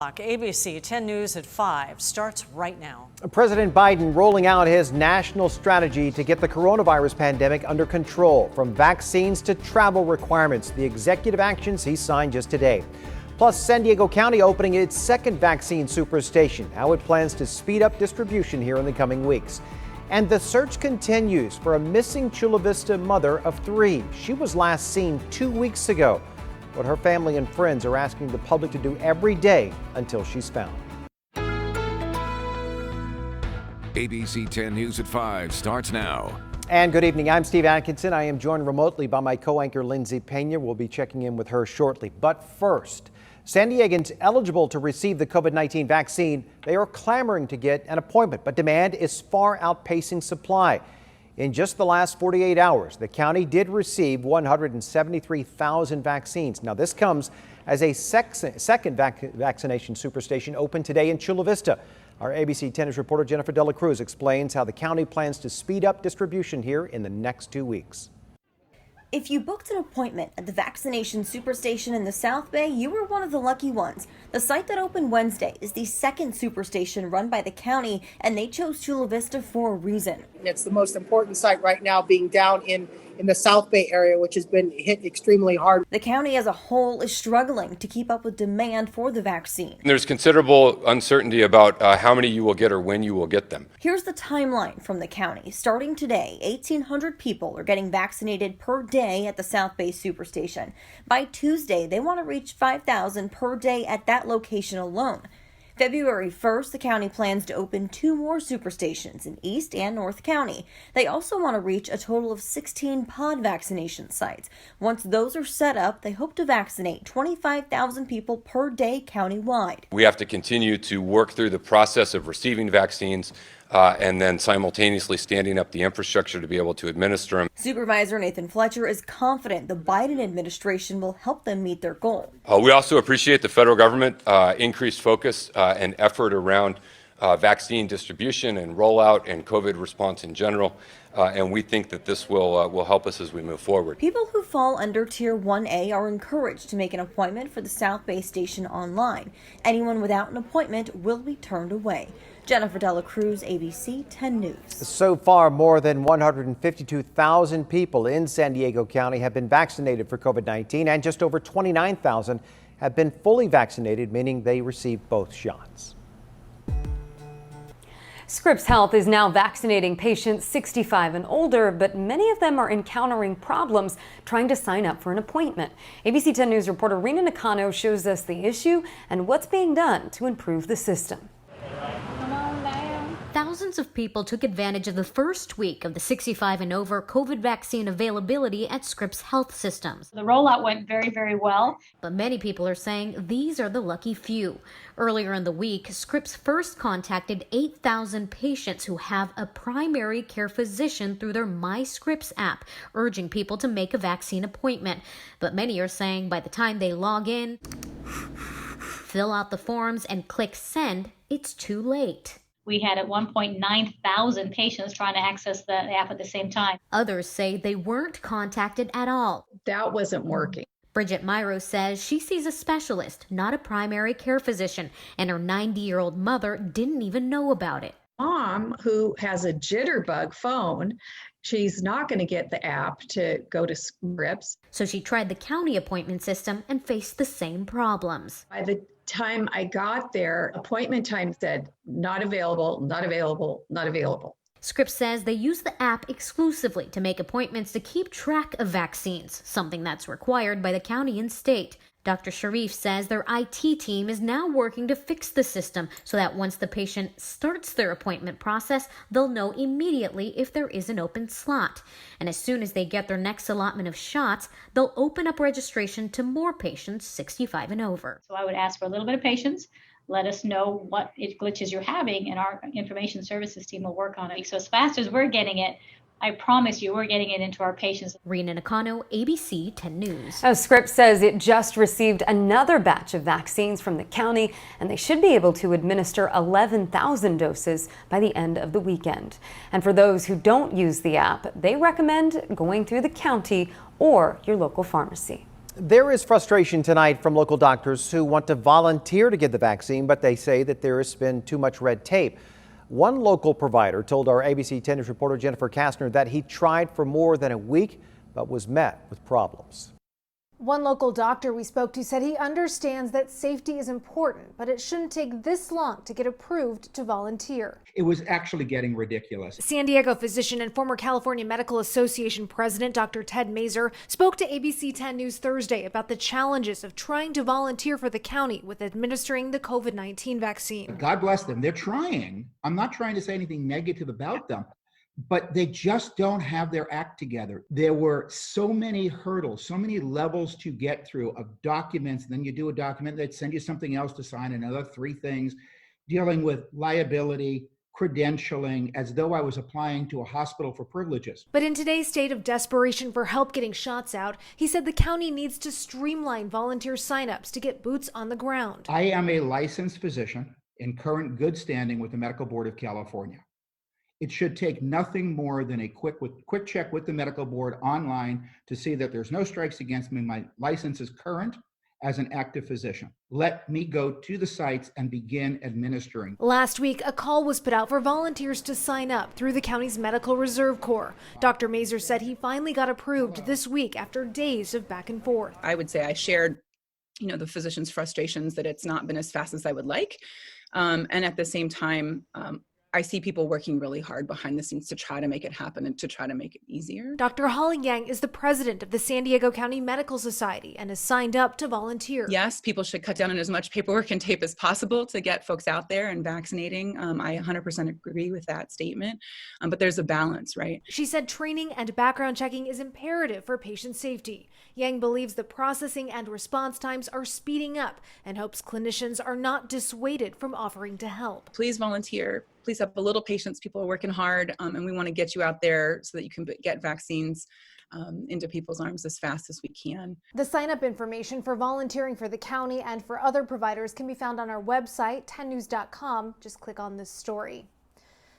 ABC 10 News at 5 starts right now. President Biden rolling out his national strategy to get the coronavirus pandemic under control, from vaccines to travel requirements, the executive actions he signed just today. Plus, San Diego County opening its second vaccine superstation, how it plans to speed up distribution here in the coming weeks. And the search continues for a missing Chula Vista mother of 3. She was last seen 2 weeks ago. What her family and friends are asking the public to do every day until she's found. ABC 10 News at 5 starts now. And good evening. I'm Steve Atkinson. I am joined remotely by my co-anchor Lindsay Pena. We'll be checking in with her shortly. But first, San Diegans eligible to receive the COVID-19 vaccine, they are clamoring to get an appointment, but demand is far outpacing supply. In just the last 48 hours, the county did receive 173,000 vaccines. Now, this comes as a second vaccination superstation opened today in Chula Vista. Our ABC 10 News reporter Jennifer Dela Cruz explains how the county plans to speed up distribution here in the next 2 weeks. If you booked an appointment at the vaccination superstation in the South Bay, you were one of the lucky ones. The site that opened Wednesday is the second superstation run by the county, and they chose Chula Vista for a reason. It's the most important site right now, being down in the South Bay area, which has been hit extremely hard. The county as a whole is struggling to keep up with demand for the vaccine. There's considerable uncertainty about how many you will get or when you will get them. Here's the timeline from the county. Starting today, 1,800 people are getting vaccinated per day at the South Bay Superstation. By Tuesday, they want to reach 5,000 per day at that location alone. February 1st, the county plans to open 2 more superstations in East and North County. They also want to reach a total of 16 pod vaccination sites. Once those are set up, they hope to vaccinate 25,000 people per day countywide. We have to continue to work through the process of receiving vaccines and then simultaneously standing up the infrastructure to be able to administer them. Supervisor Nathan Fletcher is confident the Biden administration will help them meet their goal. We also appreciate the federal government increased focus and effort around vaccine distribution and rollout and COVID response in general. And we think that this will help us as we move forward. People who fall under Tier 1A are encouraged to make an appointment for the South Bay Station online. Anyone without an appointment will be turned away. Jennifer Dela Cruz, ABC 10 News. So far, more than 152,000 people in San Diego County have been vaccinated for COVID-19, and just over 29,000 have been fully vaccinated, meaning they received both shots. Scripps Health is now vaccinating patients 65 and older, but many of them are encountering problems trying to sign up for an appointment. ABC 10 News reporter Rena Nakano shows us the issue and what's being done to improve the system. Thousands of people took advantage of the first week of the 65 and over COVID vaccine availability at Scripps Health Systems. The rollout went very, very well. But many people are saying these are the lucky few. Earlier in the week, Scripps first contacted 8,000 patients who have a primary care physician through their MyScripps app, urging people to make a vaccine appointment. But many are saying by the time they log in, fill out the forms, and click send, it's too late. We had at one point 9,000 patients trying to access the app at the same time. Others say they weren't contacted at all. That wasn't working. Bridget Myro says she sees a specialist, not a primary care physician, and her 90-year-old mother didn't even know about it. Mom, who has a jitterbug phone, she's not going to get the app to go to Scripps. So she tried the county appointment system and faced the same problems. By the time I got there, appointment time said not available, not available, not available. Scripps says they use the app exclusively to make appointments to keep track of vaccines, something that's required by the county and state. Dr. Sharif says their IT team is now working to fix the system so that once the patient starts their appointment process, they'll know immediately if there is an open slot. And as soon as they get their next allotment of shots, they'll open up registration to more patients 65 and over. So I would ask for a little bit of patience. Let us know what glitches you're having, and our information services team will work on it. So as fast as we're getting it, I promise you, we're getting it into our patients. Rena Nakano, ABC 10 News. Scripps says it just received another batch of vaccines from the county, and they should be able to administer 11,000 doses by the end of the weekend. And for those who don't use the app, they recommend going through the county or your local pharmacy. There is frustration tonight from local doctors who want to volunteer to get the vaccine, but they say that there has been too much red tape. One local provider told our ABC 10 News reporter Jennifer Kastner that he tried for more than a week, but was met with problems. One local doctor we spoke to said he understands that safety is important, but it shouldn't take this long to get approved to volunteer. It was actually getting ridiculous. San Diego physician and former California Medical Association president Dr. Ted Mazur spoke to ABC 10 News Thursday about the challenges of trying to volunteer for the county with administering the COVID-19 vaccine. God bless them. They're trying. I'm not trying to say anything negative about them, but they just don't have their act together. There were so many hurdles, so many levels to get through of documents. Then you do a document, they'd send you something else to sign, another 3 things, dealing with liability, credentialing, as though I was applying to a hospital for privileges. But in today's state of desperation for help getting shots out, he said the county needs to streamline volunteer signups to get boots on the ground. I am a licensed physician in current good standing with the Medical Board of California. It should take nothing more than a quick check with the medical board online to see that there's no strikes against me. My license is current as an active physician. Let me go to the sites and begin administering. Last week, a call was put out for volunteers to sign up through the county's Medical Reserve Corps. Dr. Mazur said he finally got approved this week after days of back and forth. I would say I shared, the physicians' frustrations that it's not been as fast as I would like. And at the same time, I see people working really hard behind the scenes to try to make it happen and to try to make it easier. Dr. Holly Yang is the president of the San Diego County Medical Society and has signed up to volunteer. Yes, people should cut down on as much paperwork and tape as possible to get folks out there and vaccinating. I 100% agree with that statement, but there's a balance, right? She said training and background checking is imperative for patient safety. Yang believes the processing and response times are speeding up and hopes clinicians are not dissuaded from offering to help. Please volunteer. Please have a little patience. People are working hard, and we want to get you out there so that you can get vaccines into people's arms as fast as we can. The sign-up information for volunteering for the county and for other providers can be found on our website, 10news.com. Just click on this story.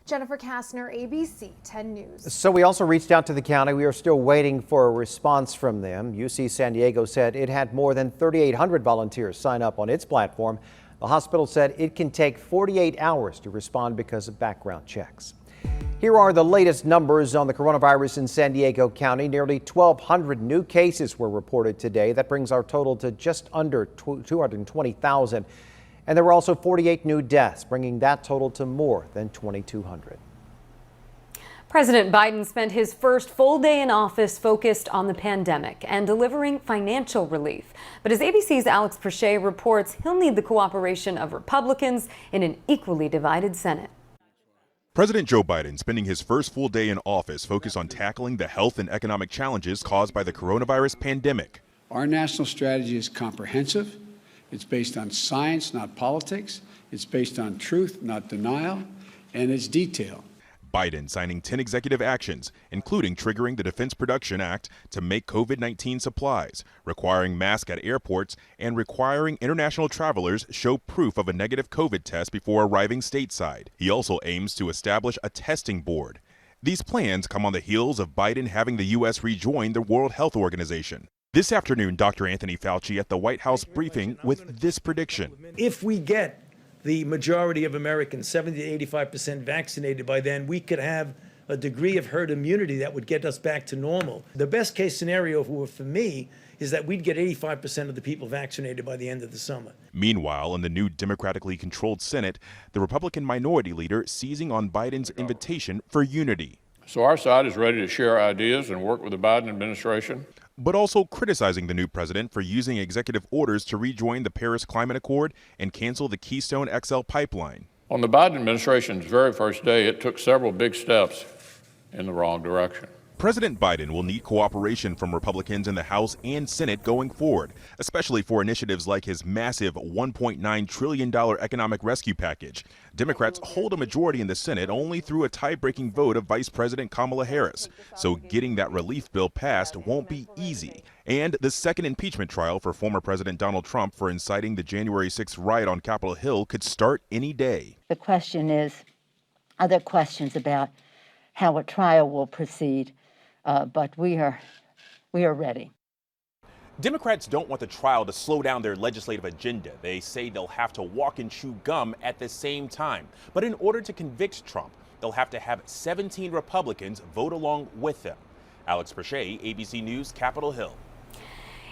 Jennifer Kastner, ABC 10 News. So we also reached out to the county. We are still waiting for a response from them. UC San Diego said it had more than 3,800 volunteers sign up on its platform. The hospital said it can take 48 hours to respond because of background checks. Here are the latest numbers on the coronavirus in San Diego County. Nearly 1,200 new cases were reported today. That brings our total to just under 220,000. And there were also 48 new deaths, bringing that total to more than 2,200. President Biden spent his first full day in office focused on the pandemic and delivering financial relief. But as ABC's Alex Perche reports, he'll need the cooperation of Republicans in an equally divided Senate. President Joe Biden spending his first full day in office focused on tackling the health and economic challenges caused by the coronavirus pandemic. Our national strategy is comprehensive. It's based on science, not politics. It's based on truth, not denial, and it's detailed. Biden signing 10 executive actions, including triggering the Defense Production Act to make COVID-19 supplies, requiring masks at airports, and requiring international travelers show proof of a negative COVID test before arriving stateside. He also aims to establish a testing board. These plans come on the heels of Biden having the U.S. rejoin the World Health Organization. This afternoon, Dr. Anthony Fauci at the White House briefing with this prediction. If we get the majority of Americans, 70 to 85% vaccinated by then, we could have a degree of herd immunity that would get us back to normal. The best case scenario for me is that we'd get 85% of the people vaccinated by the end of the summer. Meanwhile, in the new democratically controlled Senate, the Republican minority leader seizing on Biden's invitation for unity. So our side is ready to share ideas and work with the Biden administration, but also criticizing the new president for using executive orders to rejoin the Paris Climate Accord and cancel the Keystone XL pipeline. On the Biden administration's very first day, it took several big steps in the wrong direction. President Biden will need cooperation from Republicans in the House and Senate going forward, especially for initiatives like his massive $1.9 trillion economic rescue package. Democrats hold a majority in the Senate only through a tie-breaking vote of Vice President Kamala Harris, so getting that relief bill passed won't be easy. And the second impeachment trial for former President Donald Trump for inciting the January 6th riot on Capitol Hill could start any day. The question is, are there questions about how a trial will proceed? But we are ready. Democrats don't want the trial to slow down their legislative agenda. They say they'll have to walk and chew gum at the same time. But in order to convict Trump, they'll have to have 17 Republicans vote along with them. Alex Perche, ABC News, Capitol Hill.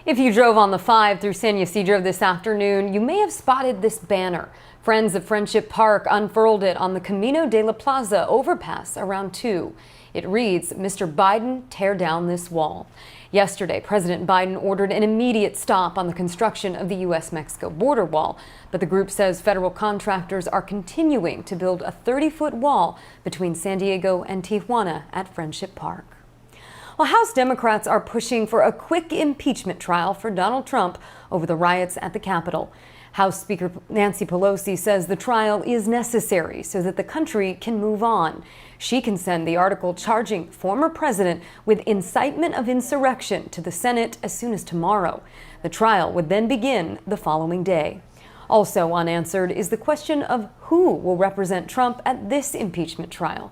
If you drove on the 5 through San Ysidro this afternoon, you may have spotted this banner. Friends of Friendship Park unfurled it on the Camino de la Plaza overpass around 2. It reads, "Mr. Biden, tear down this wall." Yesterday, President Biden ordered an immediate stop on the construction of the U.S.-Mexico border wall, but the group says federal contractors are continuing to build a 30-foot wall between San Diego and Tijuana at Friendship Park. Well, House Democrats are pushing for a quick impeachment trial for Donald Trump over the riots at the Capitol. House Speaker Nancy Pelosi says the trial is necessary so that the country can move on. She can send the article charging former president with incitement of insurrection to the Senate as soon as tomorrow. The trial would then begin the following day. Also unanswered is the question of who will represent Trump at this impeachment trial.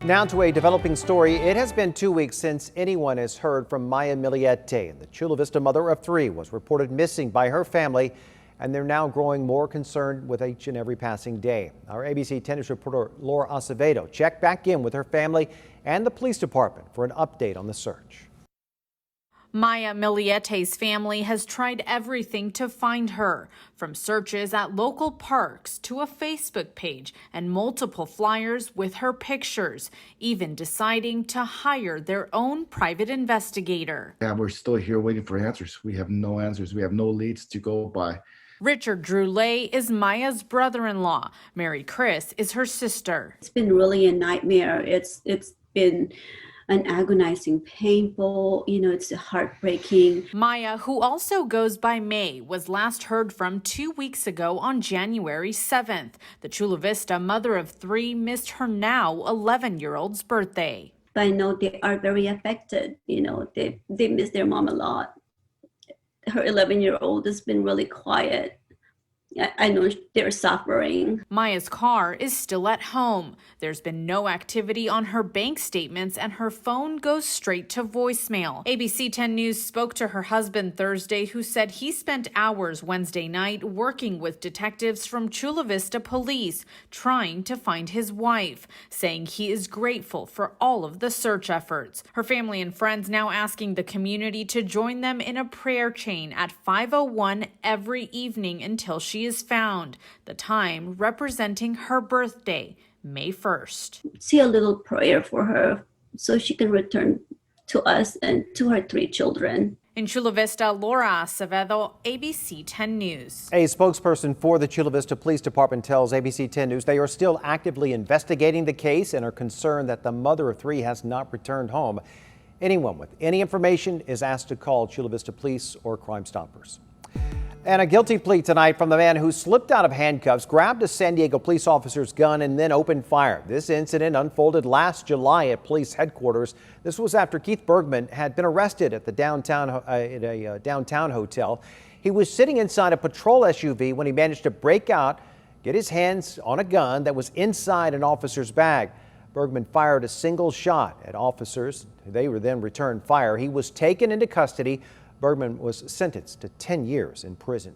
Now to a developing story. It has been 2 weeks since anyone has heard from Maya Miliete. The Chula Vista mother of 3 was reported missing by her family, and they're now growing more concerned with each and every passing day. Our ABC 10 News reporter Laura Acevedo checked back in with her family and the police department for an update on the search. Maya Miliete's family has tried everything to find her, from searches at local parks to a Facebook page and multiple flyers with her pictures, even deciding to hire their own private investigator. Yeah, we're still here waiting for answers. We have no answers. We have no leads to go by. Richard Droulet is Maya's brother-in-law. Mary Chris is her sister. It's been really a nightmare. It's been an agonizing, painful, it's heartbreaking. Maya, who also goes by May, was last heard from 2 weeks ago on January 7th. The Chula Vista mother of 3 missed her now 11-year-old's birthday. I know they are very affected. They miss their mom a lot. Her 11-year-old has been really quiet. I know they're suffering. Maya's car is still at home. There's been no activity on her bank statements, and her phone goes straight to voicemail. ABC 10 News spoke to her husband Thursday, who said he spent hours Wednesday night working with detectives from Chula Vista Police, trying to find his wife, saying he is grateful for all of the search efforts. Her family and friends now asking the community to join them in a prayer chain at 5:01 every evening until she is found, the time representing her birthday, May 1st. See a little prayer for her so she can return to us and to her 3 children. In Chula Vista, Laura Acevedo, ABC 10 News. A spokesperson for the Chula Vista Police Department tells ABC 10 News they are still actively investigating the case and are concerned that the mother of 3 has not returned home. Anyone with any information is asked to call Chula Vista Police or Crime Stoppers. And a guilty plea tonight from the man who slipped out of handcuffs, grabbed a San Diego police officer's gun, and then opened fire. This incident unfolded last July at police headquarters. This was after Keith Bergman had been arrested at a downtown hotel. He was sitting inside a patrol SUV when he managed to break out, get his hands on a gun that was inside an officer's bag. Bergman fired a single shot at officers. They were then returned fire. He was taken into custody. Bergman was sentenced to 10 years in prison.